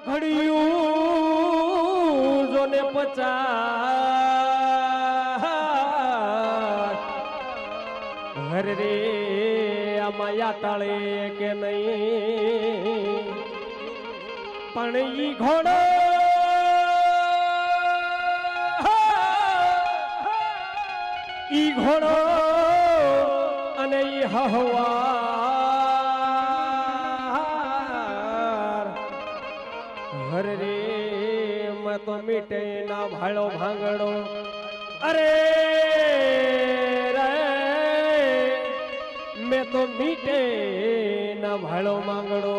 ઘડિયું જોને 50 હરે રે આમાં યાતાળે કે નહીં પણ ઈ ઘોડો અને ઈ હવાર હરે રે મેં તો મીટે ના ભાળો ભાંગડો અરે રે મેં તો મીટે ના ભાળો માંગડો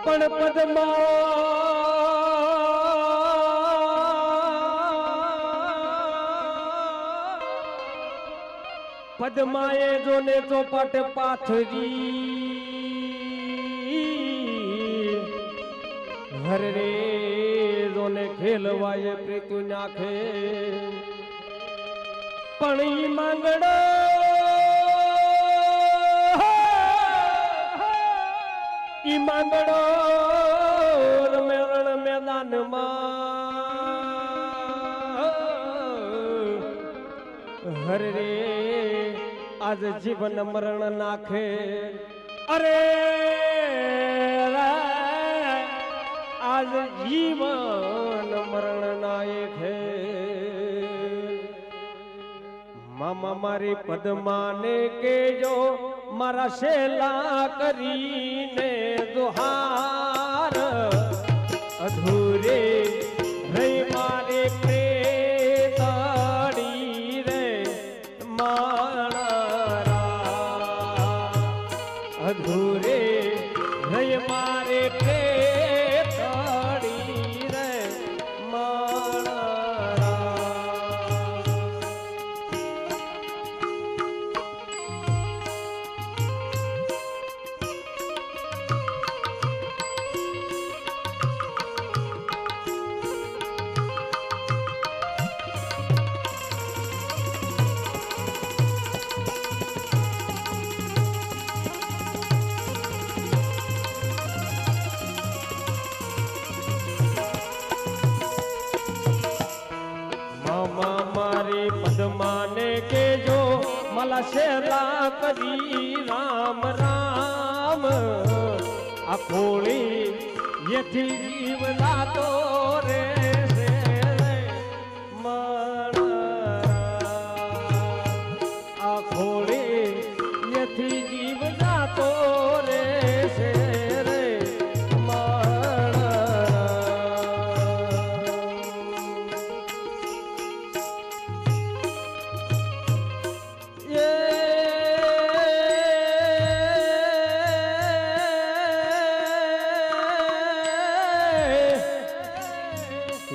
પણ પદ્માએ જોને ચોપાટ પાથરી હરે રે જોને ખેલવાય પ્રીતુ નાખે પણ ઈ માંગડો રમેરણ મેદાનમાં હરે રે આજ જીવન મરણ નાખે અરે આજ જીવન મરણ નાખે મામા મારી પદ્માને કેજો મારા શેલા કરીને દુહાર અધૂરે રહી મારે પ્રેતડી રે અધૂરે રહી મારે પ્રેતડી રે પદ્માને કેજો મલા શેલા કરી રામ રામ આ ખોળી યથી જીવ લાતો રે આ ખોળી યથી જીવ લાતો રે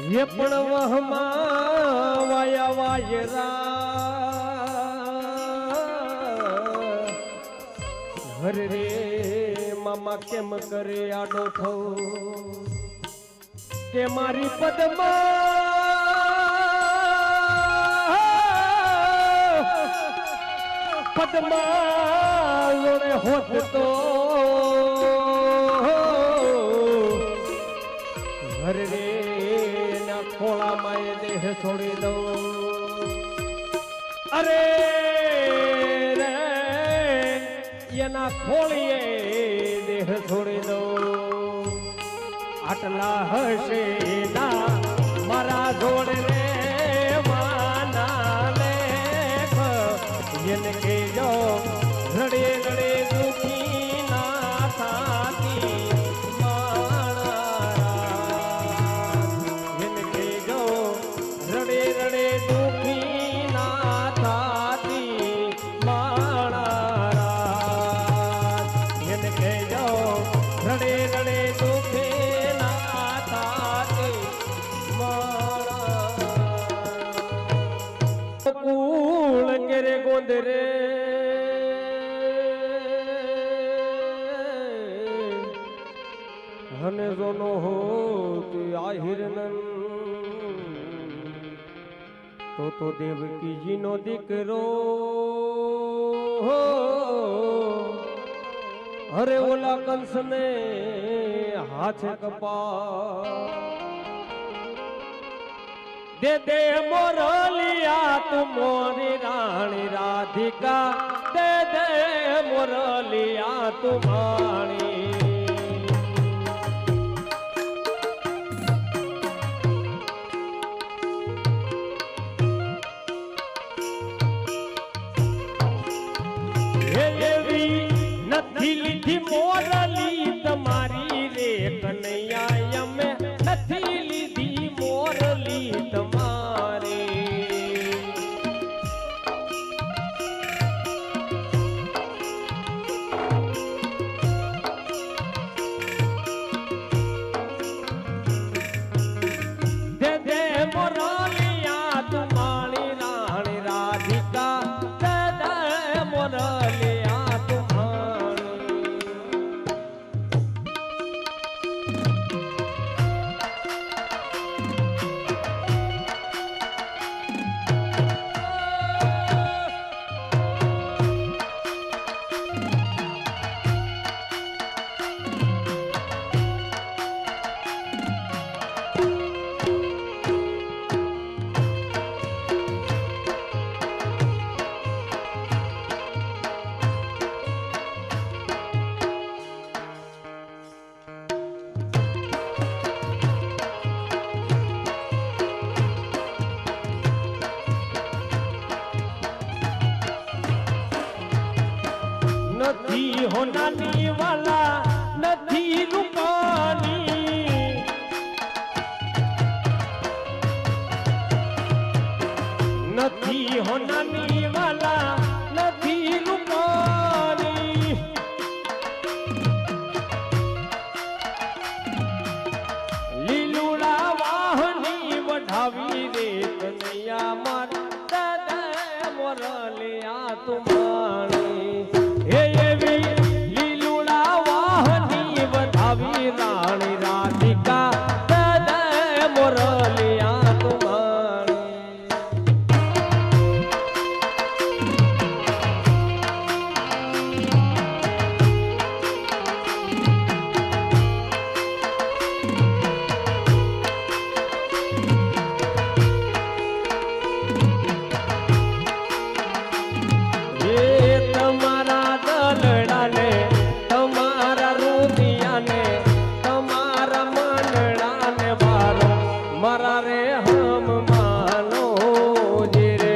ये पण वहमा वाया वायरा हरे रे मामा केम करे आडो थो के मारी पद्मा लोने होत तो हरे रे खोला माए देह छोड़ी दो अरे रे ये ना खोलिए देह छोड़ी दो आटला हसे ना मारा जोड़ रे माना लेख इनके जो रड़े रड़े दुखी ना थाती गोंदरे हने जोनो हो आहिरनन तो देवकी जी नो दीकरो अरे ओला कंस ने हाथ कपा दे दे मुरलिया तू मोरी रानी राधिका दे दे मुरलिया तू माणी નથી લીધી મોરલી તમારી રે કનૈયા અમે નથી લીધી મોરલી તમારી દે દે મોરલિયા તમારી રાણી રાધિકા દે દે મોરલિયા નથી હોનાની વાલા નથી રૂપાની નથી હોનાની વાલા નથી રૂપાની લીલુડા વાહની વઢાવી રે કનૈયા માર દાદા મોરલિયા તુમાણી रानी राधिका दे मोरलिया तुम्हारी ये तुम्हारा दलड़ा ने तुम्हारा रूदिया ने मरा रे हम मानो जी रे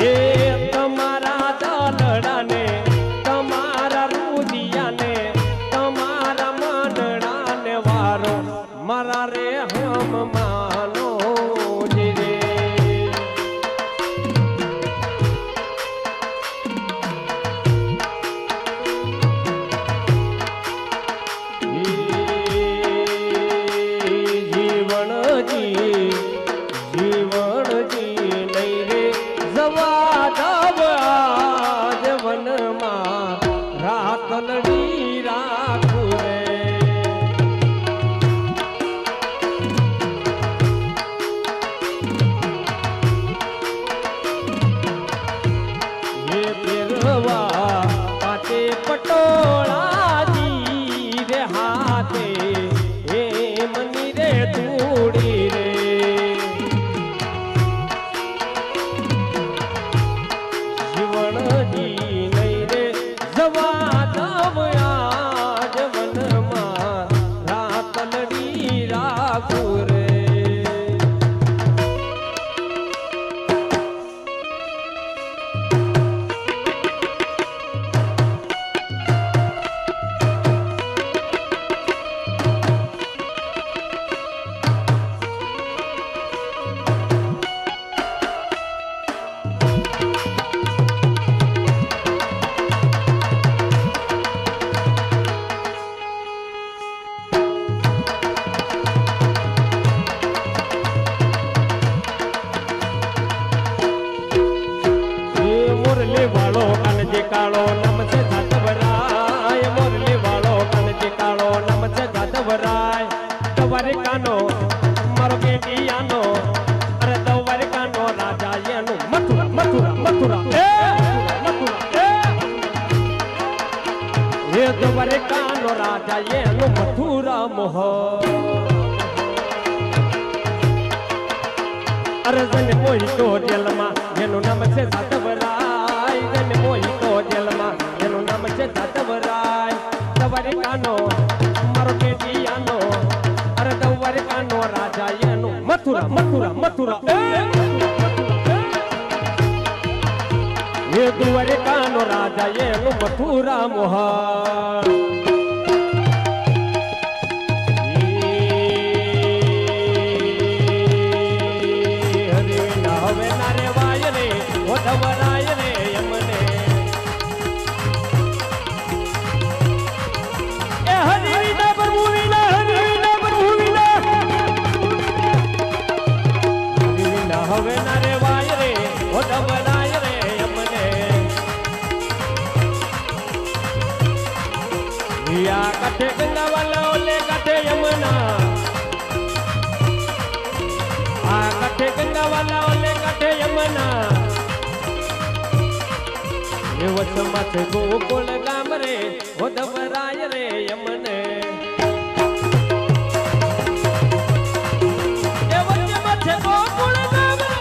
ए तमारा दलड़ा ने तमारा रूदिया ने तमारा मनड़ा ने वारो मरा रे हम मानो जी रे जीवन जी नहीं रे जवादव आज वन मा रातलड़ी राखू रे ये पिरवा पाते पटोला जी रे हाथे हे मनी रे धूड़ी रे द्वारिकानो मारो बेटियानो अरे द्वारिकानो राजा મોહર અરે જને મોહિતો જેલમાં એનું નામ છે સાતવરાય જને મોહિતો જેલમાં એનું નામ છે સાતવરાય દવારે કાનો મારો કેડિયાનો અરે દવારે કાનો રાજા એનું મથુરા મથુરા મથુરા એ દુવારે કાનો રાજા એનું મથુરા મોહર ધવરાય રે યમને એ હરી વિના પ્રભુ વિના હરી વિના પ્રભુ વિના હરી વિના હવે ના રે વાય રે ઓ ધવરાય રે યમને યા કાઠે ગંગા વાલા ઓલે કાઠે યમુના આ કાઠે ગંગા વાલા ઓલે કાઠે યમુના વચમાં છે ગોકુળ ગામ રે ઓ ધવરાય રે યમને એ વચમાં છે ગોકુળ ગામ રે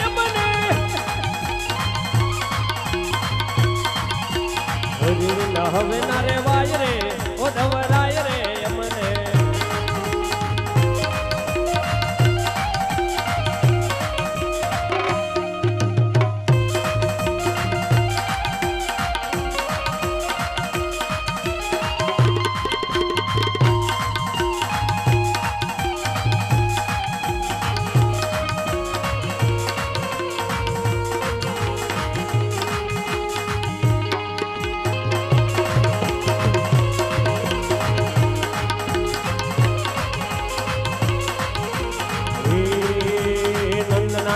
યમને હરી ના હવે ના રે વાય રે ઓ ધવરાય રે યમને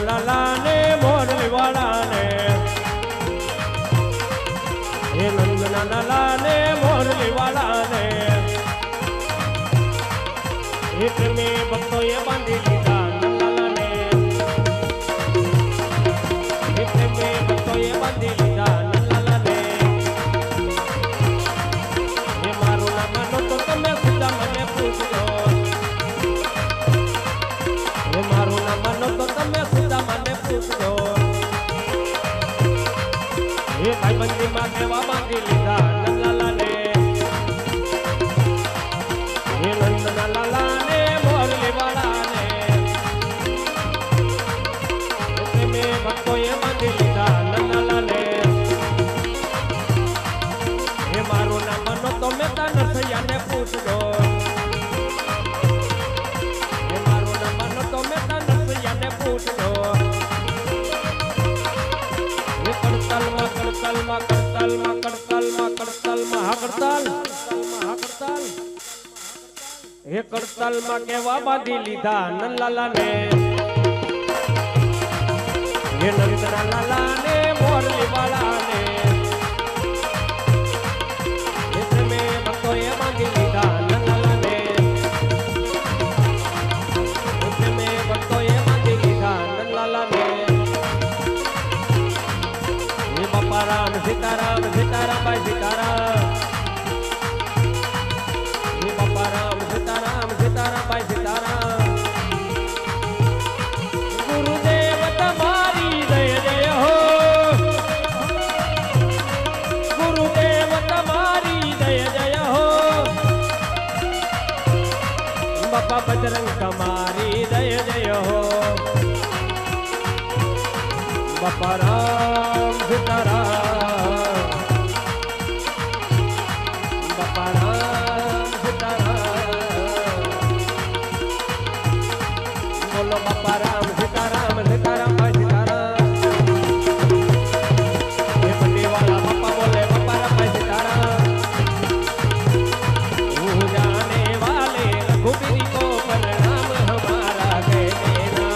લાલા ને મોરલી વાળા ને હે નંદના લાલા ને મોરલી વાળા ને એક મે ભક્તો એ બાંધી લીધા નંદલાલા ને એક મે ભક્તો એ બાંધી લીધા નંદલાલા ને હે મારું નામ માનો તો તમે ખુદા મને પૂછજો હે મારું નામ માનો તો તમે પૂછજો એ ભાઈ બંદી માં કેવા બાંધી લીધા નંદલાલા ને એ નંદના લાલા ને મોરલી વાળા ને તમે ભક્તો એ બાંધી લીધા નંદલાલા ને એ મારું નામ માનો તો મેતા નરસૈયા ને પૂછજો એ મારું નામ માનો તો મેતા નરસૈયા ને પૂછજો કડતાલમાં કડતાલમાં કડતાલમાં કડતાલમાં હા કડતાલ હે કડતાલમાં કેવા બાંધી લીધા નંદલાલા ને હે નંદના લાલા ને મોરલી વાળા ને તમે ભક્તો એ બાંધી લીધા નંદલાલા ને તમે ભક્તો એ બાંધી લીધા નંદલાલા ને રામ સીતારામ સીતારામ ભાઈ સીતારામ હે બાપા રામ સીતારામ સીતારામ ભાઈ સીતારામ ગુરુદેવ તમારી જય જય હો ગુરુદેવ તમારી જય જય હો બાપા બજરંગ તમારી જય જય હો બાપા રામ સીતારામ બાપા રામ સીતારામ બોલો બાપા રામ સીતારામ સીતારામ ભાઈ સીતારામ એ બંડી વાળા બાપા બોલે બાપા રામ ભાઈ સીતારામ હું જાને વાલે રઘુબીર को प्रणाम हमारा कह देना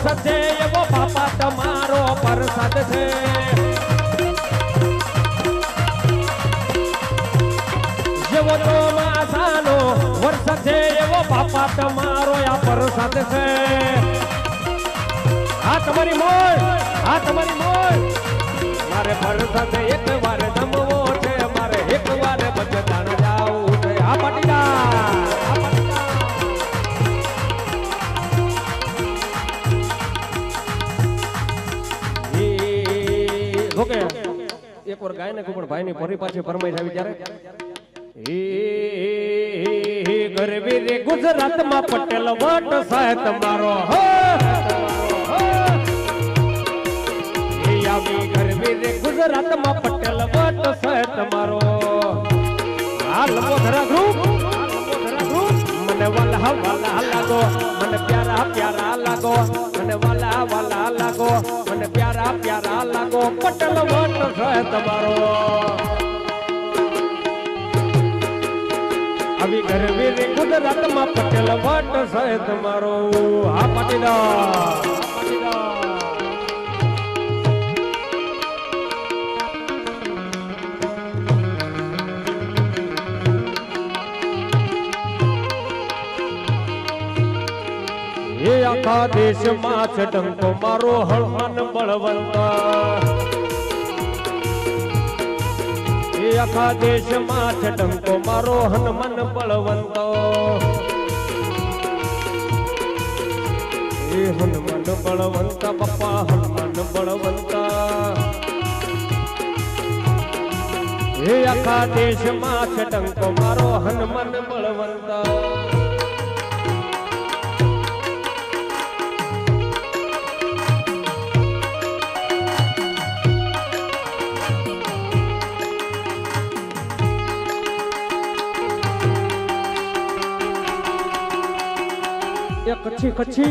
વરસાદ છે એવો બાપા તમારો પ્રસાદ છે જેવો ચોમાસાનો વરસાદ છે એવો બાપા તમારો આ પ્રસાદ છે આ તમારી મોય મારે પ્રસાદ એક વાર જમવો છે મારે એક વાર બચદાણ જાવું છે આ પાટીદાર ઓકે એક વાર ગાય ને પણ ભાઈ ની ફરી પાછી ફરમાઈશ આવી ત્યારે ગરવી રે ગુજરાત માં પટેલ વટ સાહેબ તમારો આવી ગરવી રે ગુજરાત માં પટેલ વટ સાહેબ તમારો આ લંબોધરા ગ્રુપ મને વાલા લાગો મને પ્યારા લાગો મને વાલા લાગો મને પ્યારા લાગો પટેલ વટ સાહેબ તમારો આવી ગરવી રે ગુજરાત માં પટેલ વટ સાહેબ તમારો આ પાટીદાર એ આખા દેશમાં છે ડંકો મારો હળમન બળવંત એ આખા દેશમાં છે ડંકો મારો હનુમાન બળવંત એ હનુમાન બળવંત બાપા હનુમાન બળવંત એ આખા દેશમાં છે ડંકો મારો હનુમાન બળવંત કચ્છી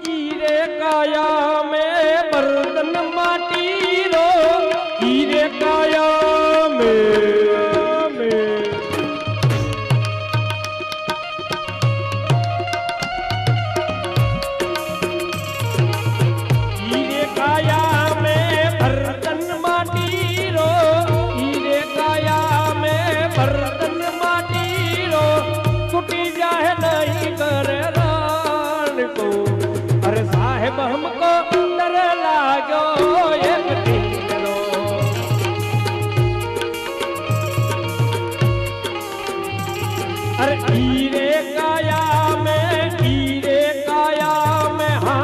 ईरे काया में बर्तन माटी रो ईरे काया में ईरे काया में बर्तन माटी रो ईरे काया में बर्तन छुटी जाए नहीं करे रान को अरे साहेब हमको डर लागो एक टीचरो अरे हीरे काया में हाँ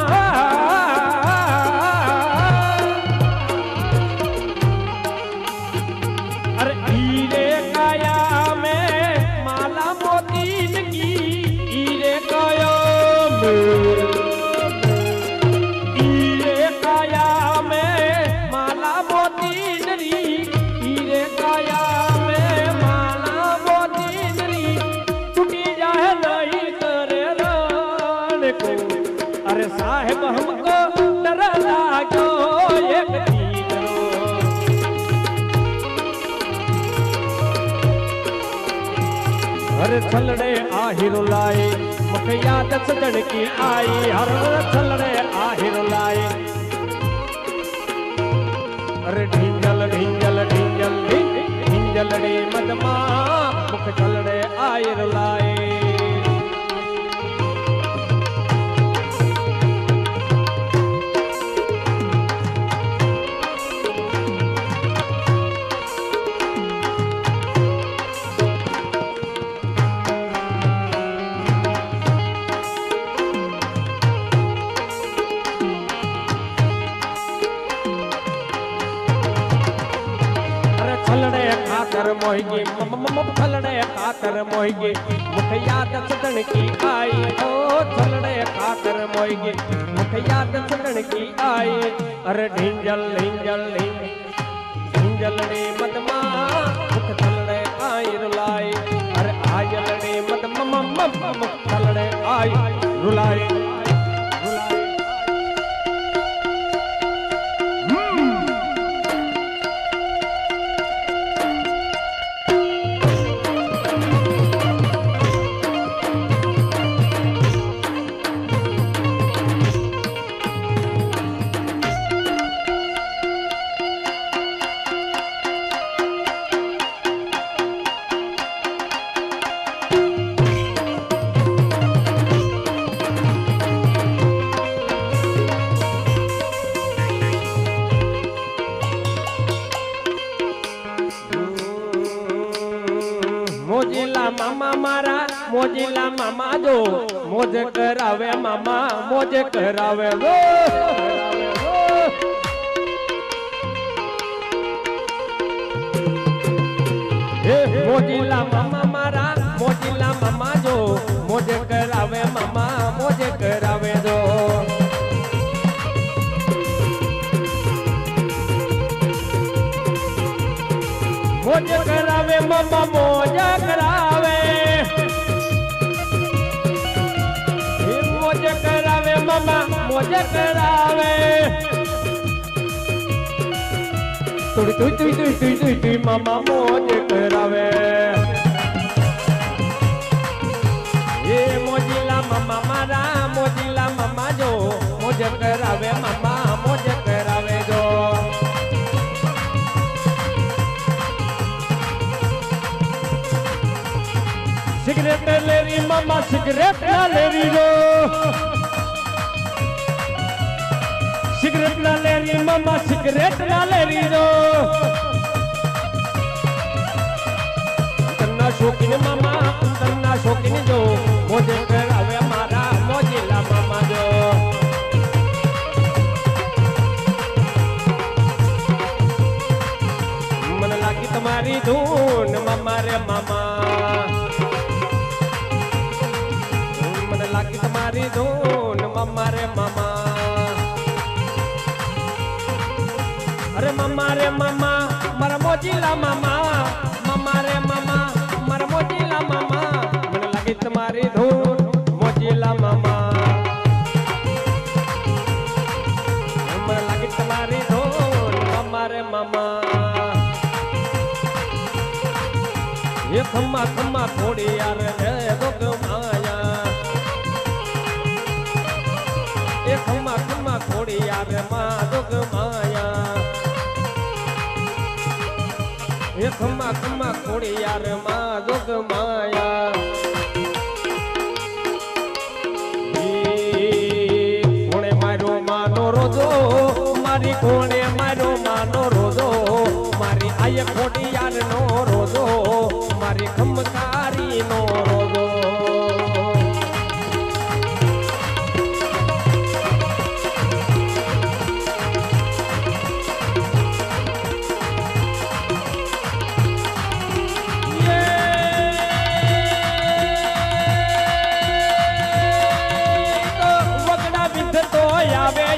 अरे हीरे काया में माला मोती ईरे काया में माला मोती नरी ईरे काया में माला मोती नरी टूटी जाए नहीं करे रान को अरे साहेब हमको डर लागो एक हर छलड़े आहिर लाए मुख याद सजन की आई हर छलड़े आहिर लाए अरे ढींजल ढींजल ढींजल ढींजल रे मदमा मुख छलड़े आहिर लाए फलड़े खातर मोहगी फलड़े खातर मोहगी मुख याद सदन की आई ओ फलड़े खातर मोहगी मुख याद सदन की आई अरे ढिंजल ढिंजल ढिंजल रे मदमा मुख थलड़े आई रुलाई अरे आयल रे मदमा मुख थलड़े आई रुलाई मोजीला मामा जो मोज करावे मामा मोज करावे वो मोजीला मामा मारा मोजीला मामा जो मोज करावे मामा मोज करावे जो मोज करावे मामा मोज करावे मोज करावे मामा मोज करावे तुई तुई तुई तुई तुई तुई तुई मामा मोज करावे ये मोजीला मामा मारा मोजीला मामा जो मोज करावे मामा मोज करावे जो सिगरेट ले रही मामा सिगरेट ले रही जो सिगरेट ले रही मामा सिगरेट ले रही जो तन्ना शौकीन मामा तन्ना शौकीन जो मुझे करावे मारा मोजीला मामा जो मन लागी तुम्हारी धून मामा रे मामा लागी तुम्हारी धून मम्मा रे मामा अरे मम्मा रे मामा मर मोजीला मामा मम्मा रे मामा मर मोजीला मामा मन लगी तुम्हारी धून मोजीला मामा मन लगी तुम्हारी धून मम्मा रे मामा ये खम्मा खम्मा थोड़ी यार दो माया खम्मा खम्मा खोड़ी यार माँ दुग माया ये खम्मा खम्मा खोड़ी यार माँ दुग माया कोणे मारो मानो रोजो मारी कोणे मारो मानो रोजो मारी आय खोड़ी यार नो रोजो मारी खमकारी नो रोजो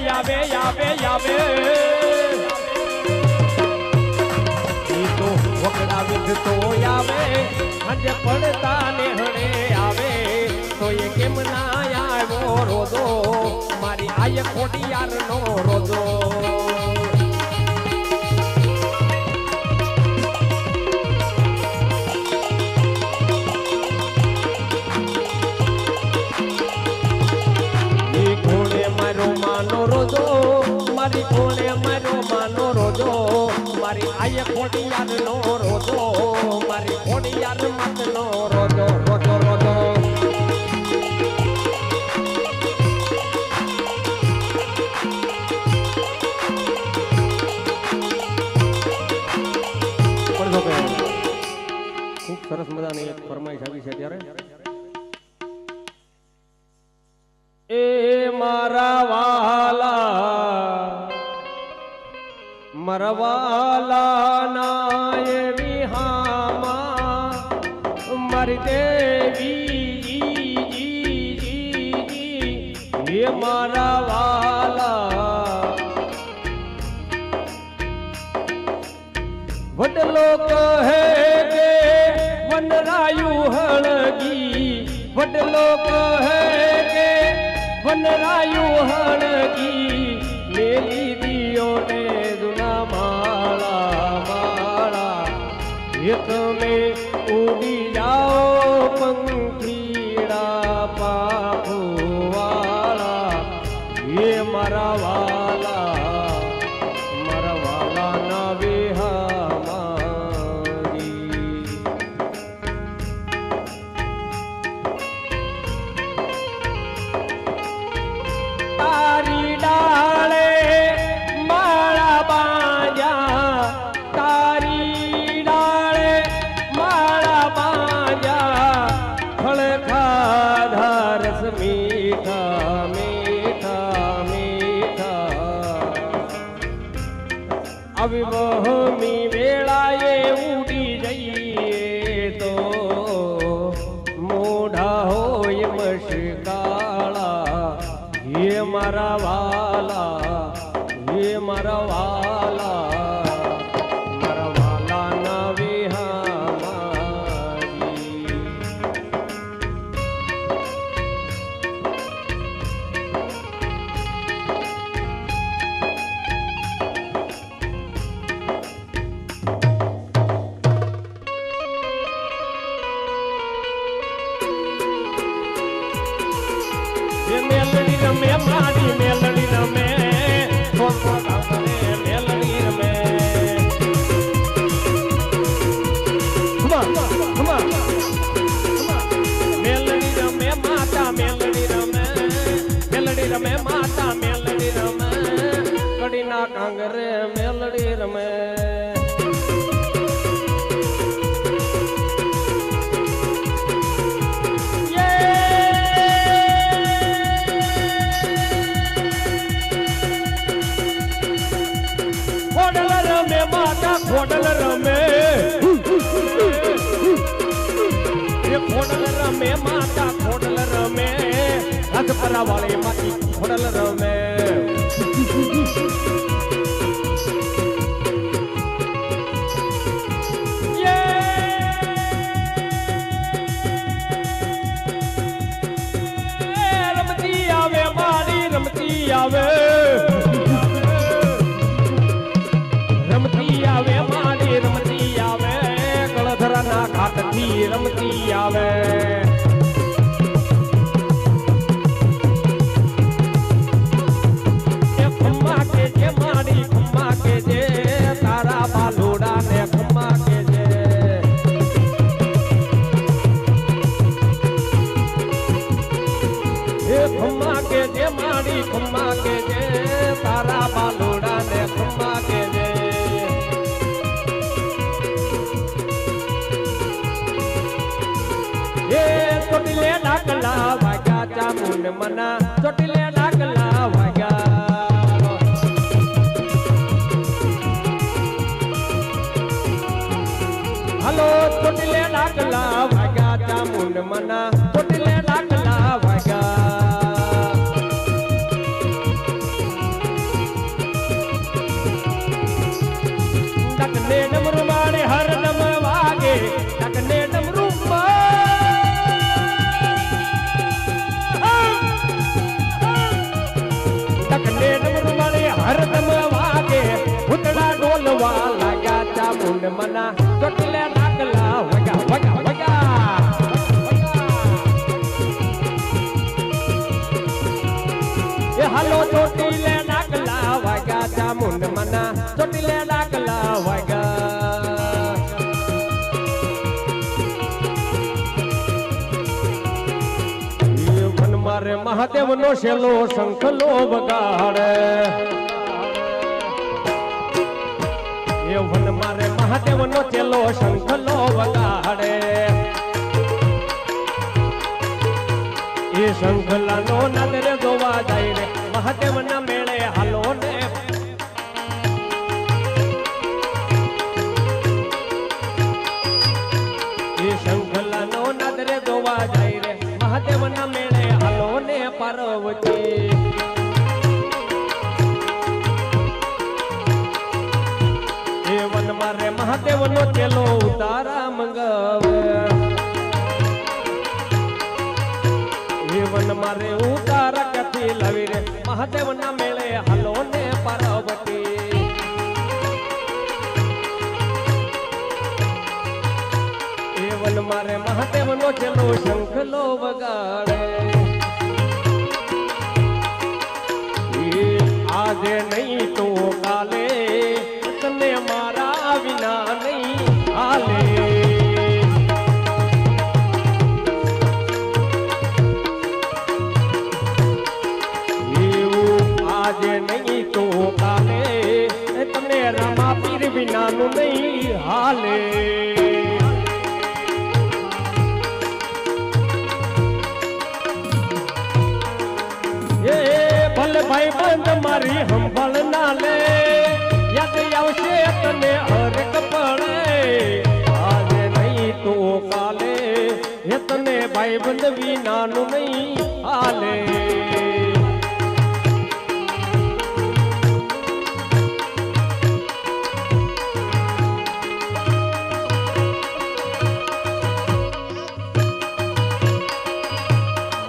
यावे यावे यावे तो वकड़ा विध तो यावे हज पड़ता ने हणे आवे तो ये केम ना आयो रोजो मारी आय खोटी यार नो रोजो मारी कोणे मारो मानो रोजो मारी आय खोटी यार नो रोजो मारी खोटी यार मत नो रोजो रोजो रोजो खूब सरस मजानी एक फरमाइश આવી છે ત્યારે ए मारा वाला મરવાલા નાય વિહામા મારી દેવી હે મારા વાલા વડલો કહે કે વનરાયુ હળગી વડલો કહે કે વનરાયુ હળગી મેલી દિયો ને દુના માળા માળા એ તમે ઉડી જાઓ પંખીડા પાખો વાળા એ મારા વાલા ના વિહા મારી તારી ડાળે માળા બાંધ્યા તારી ડાળે માળા બાંધ્યા ફળ ખાધા રસ મીઠા મીઠા મીઠા આવી વહમી વેળાએ ઉડી જઈએ તો મોઢા હોય મશકાળા હે મારા વાલા હે મારા વાલા ના વિહા મારી મેલડી રમે મારી મેલડી રમે મેલડી રમે મેલડી રમે માતા મેલડી રમે મેલડી રમે માતા મેલડી રમે કડીના કાંગરે મેલડી રમે ખોડલ રમે એ ખોડલ રમે માતા ખોડલ રમે રાજપરા વાળી માતી ખોડલ રમે રમતી આવે મારી રમતી આવે મારી રમતી આવે કળધરાના ઘાટથી રમતી આવે ખમ્મા કે જે મારી ખમ્મા કે જે તારા બાલુડા ને ખમ્મા કે જે ખમ્મા કે જે મારી ખમ્મા કે જે તારા બાલુડા ને ખમ્મા કે જે ચોટીલે ડાકલા વાગ્યા ચામુંડ મના ચોટીલે ડાકલા વાગ્યા હલો ચોટીલે ડાકલા વાગ્યા ચામુંડ મના ચોટીલે ડાકલા વાગ્યા ડકને ડમરુ મારે હરદમ વાગે ડકને ડમરુ હરદમ વાગે ભૂતડા ડોલવા લાગ્યા ચામુંડ મના ચોટીલે ડાકલા વગા વગા વગા એ હાલો ચોટીલે ડાકલા વાગ્યા ચામુંડ મના ચોટીલે ડાકલા વાગ્યા મન મારે મહાદેવ નો શેલો શંખલો વગાડે વન મારે મહાદેવ નો ચેલો શંખલો વગાડે એ શંખલા નો નદરે જોવા જાય રે મહાદેવ ના મેળે હાલો ને વન મારે મહાદેવ નો ચેલો ઉતારા મંગાવે એ વન મારે ઉતારા ક્યાંથી લાવી રે મહાદેવ ના મેળે હાલો ને પાર્વતી એ વન મારે મહાદેવ નો ચેલો શંખલો વગાડે આજે નહીં તો કાલે તને મારા વિના નહીં હાલે એવું આજે નહીં તો કાલે તને રામા પીર વિનાનું નહીં હાલે ભલે ભાઈ બંધ મારી હંભળ ના લે યાદ આવશે તને હરક પડે આજે નહીં તો કાલે એ તને ભાઈ બંધ વિનાનું નહીં હાલે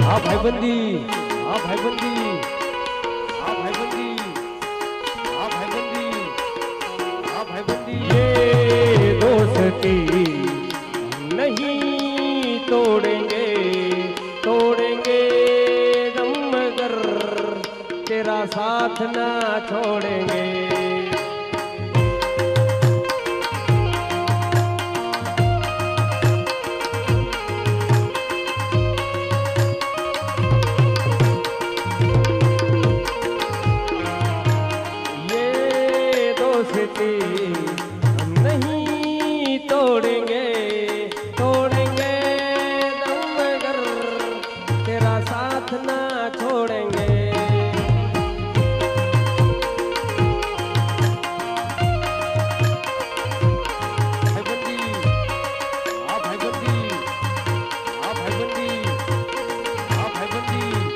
હા ભાઈબંધી હા ભાઈબંધી नहीं तोड़ेंगे तोड़ेंगे दम मगर तेरा साथ ना छोड़ेंगे ये दोस्ती तोड़ेंगे तोड़ेंगे दम मगर तेरा साथ ना छोड़ेंगे भाईबंदी हाँ भाईबंदी हाँ भाईबंदी हाँ भाईबंदी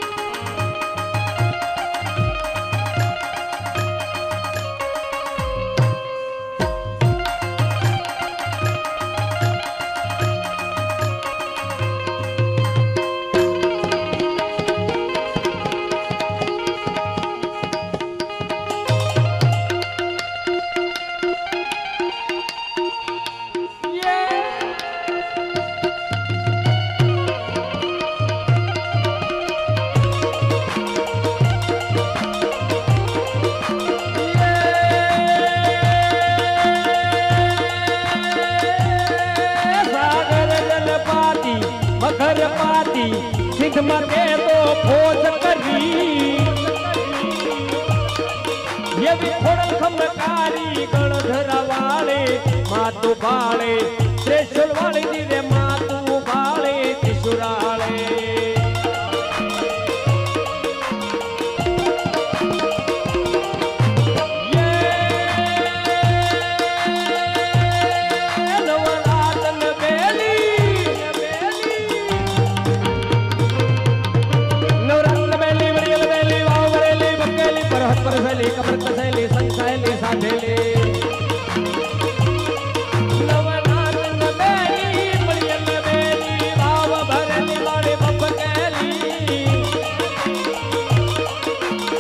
सिद्ध मते तो खोज करी ये भी खोड़ल खमकारी गणधरा वाले मातु बाले त्रिशूल वाले दिरे मातु बाले त्रिशूराले परसली कमरत सैली संसैली साधेली नवनाथ नबेली मरियम नबेली भाव भरली वाले बपकेली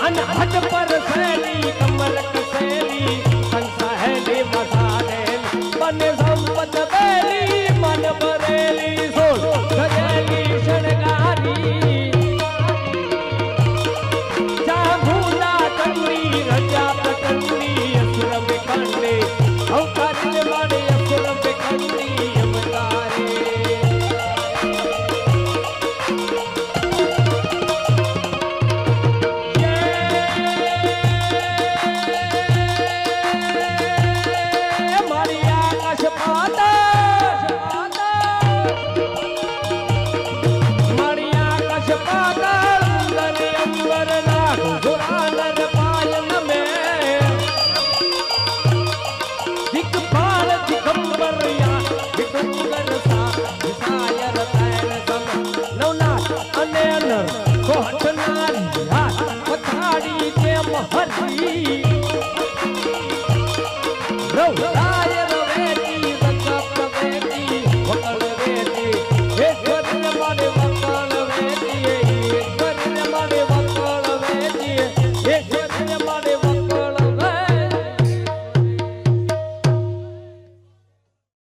अनहद परसली कमरत सैली संसैली मसादेली मन संपत बेली मन बरेली सोल सजेली शणगारी रजा पटंडी असुर बिखंडे अवकाश वाले असुर बिखंडी अवतारे मारी आकाश पाता मारी आकाश पाता अंबर नाग घुरानर कोहटना